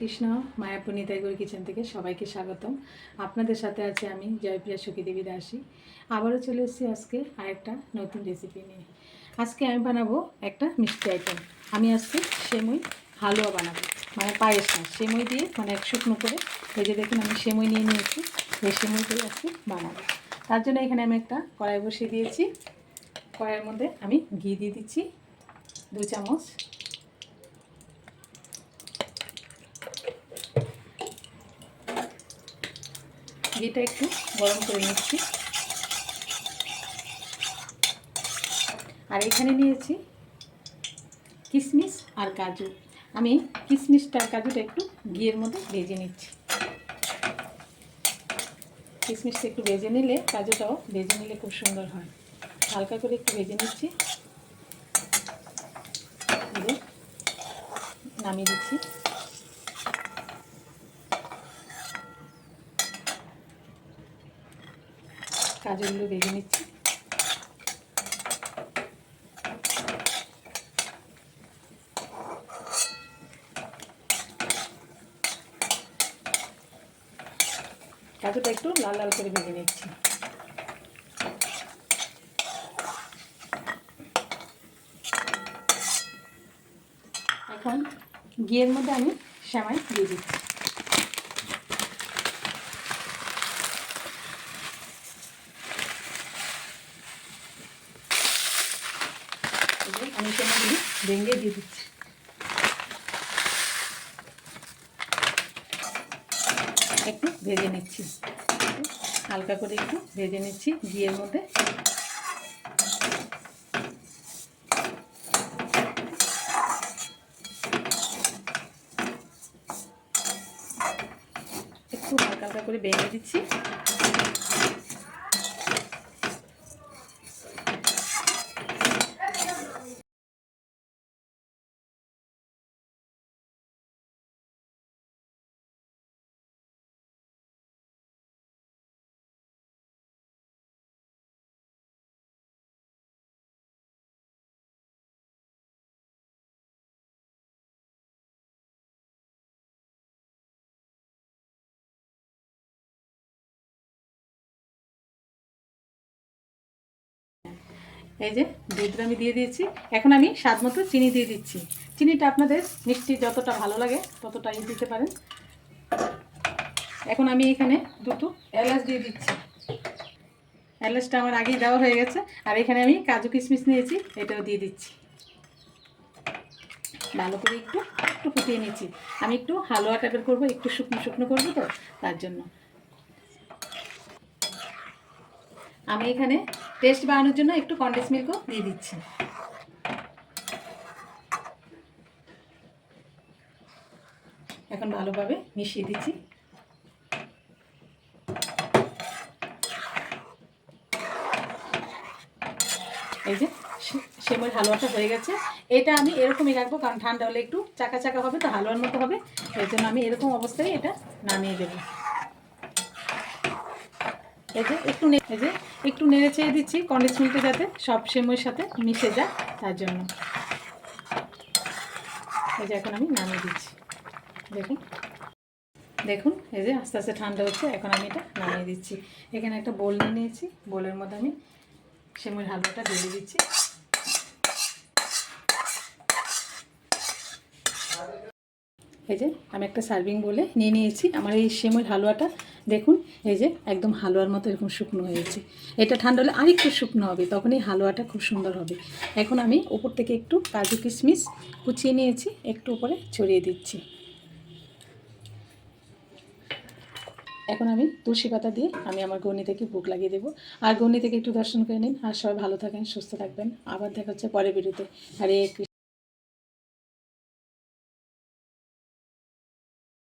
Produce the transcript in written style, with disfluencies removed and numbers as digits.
Krishna Mayapur নিতাইগড় kitchen থেকে সবাইকে স্বাগতম। আপনাদের সাথে আছে আমি জয়প্রিয়া সখীদেবী দাসী। আবারও চলে এসেছি আজকে আরেকটা নতুন রেসিপি নিয়ে। আজকে আমি বানাবো একটা মিষ্টি আইটেম। আমি আজকে সেমই হালুয়া বানাবো, মানে পায়েস না, সেমই দিয়ে মানে এক শুকনো করে। এই যে দেখুন আমি সেমই নিয়ে নিয়েছি, এই সেমই দিয়ে আজকে বানাবো। তার জন্য এখানে আমি একটা কড়াই বসিয়ে দিয়েছি। কড়াইয়ের মধ্যে আমি ঘি দিয়ে দিচ্ছি 2 চামচ। ঘিটা একটু গরম করে নিচ্ছি। আর এখানে নিয়েছি কিশমিশ আর কাজু। আমি কিশমিশটা আর কাজুটা একটু ঘিয়ের মধ্যে ভেজে নিচ্ছি। কিশমিশটা একটু ভেজে নিলে কাজুটাও ভেজে নিলে খুব সুন্দর হয়। হালকা করে একটু ভেজে নিচ্ছি, নামিয়ে দিচ্ছি। কাজুগুলো ভেজে নিচ্ছি। কাজুটা একটু লাল লাল করে ভেজে নিচ্ছি। এখন ঘিয়ের মধ্যে আমি সেমাই দিয়ে দিচ্ছি। আমি সেমাইগুলি ভেঙে দিয়ে দিচ্ছি। একটু ভেজে নিচ্ছি, হালকা করে একটু ভেজে নিচ্ছি ঘিয়ের মধ্যে। একটু হালকা হালকা করে ভেঙে দিচ্ছি। এই যে দুধটা আমি দিয়ে দিয়েছি। এখন আমি স্বাদ মতো চিনি দিয়ে দিচ্ছি। চিনিটা আপনাদের মিষ্টি যতটা ভালো লাগে ততটাই দিতে পারেন। এখন আমি এখানে 2টো এলাচ দিয়ে দিচ্ছি। এলাচটা আমার আগেই দেওয়া হয়ে গেছে। আর এখানে আমি কাজু কিশমিশ নিয়েছি, এটাও দিয়ে দিচ্ছি। ভালো করে একটু একটু ফুটিয়ে নিচ্ছি। আমি একটু হালুয়া টাইপের করবো, একটু শুকনো শুকনো করবো, তো তার জন্য আমি এখানে টেস্ট বাড়ানোর জন্য একটু কনডেন্স মিল্কও দিয়ে দিচ্ছি। এখন ভালোভাবে মিশিয়ে দিচ্ছি। এই যে সেমাই হালুয়াটা হয়ে গেছে। এটা আমি এরকমই রাখবো, কারণ ঠান্ডা হলে একটু চাকা চাকা হবে, তো হালুয়ার মতো হবে। এর জন্য আমি এরকম অবস্থায় এটা নামিয়ে দেবো। এই যে একটু নেড়ে চেড়ে দিচ্ছি কনডেন্স মিল্কটা যাতে সব সেমাইয়ের সাথে মিশে যায়, তার জন্য। এই যে এখন আমি নামিয়ে দিচ্ছি। দেখুন দেখুন এই যে আস্তে আস্তে ঠান্ডা হচ্ছে। এখন আমি এটা নামিয়ে দিচ্ছি। এখানে একটা বোল নিয়ে নিয়েছি, বোলের মধ্যে আমি সেমাইয়ের হালুয়াটা ঢেলে দিচ্ছি। এই যে আমি একটা সার্ভিং বলে নিয়ে নিয়েছি আমার এই সেমাইয়ের হালুয়াটা। দেখুন এই যে একদম হালুয়ার মতো এরকম শুকনো হয়েছে। এটা ঠান্ডা হলে আরেকটু শুকনো হবে, তখনই হালুয়াটা খুব সুন্দর হবে। এখন আমি উপর থেকে একটু কাজু কিশমিশ কুচিয়ে নিয়েছি, একটু উপরে ছড়িয়ে দিচ্ছি। এখন আমি তুলসী পাতা দিয়ে আমি আমার গৌনি থেকে ভোগ লাগিয়ে দেবো। আর গৌনি থেকে একটু দর্শন করে নিন। আর সবাই ভালো থাকেন, সুস্থ থাকবেন। আবার দেখা হচ্ছে পরের ভিডিওতে। হরে কৃষ্ণ।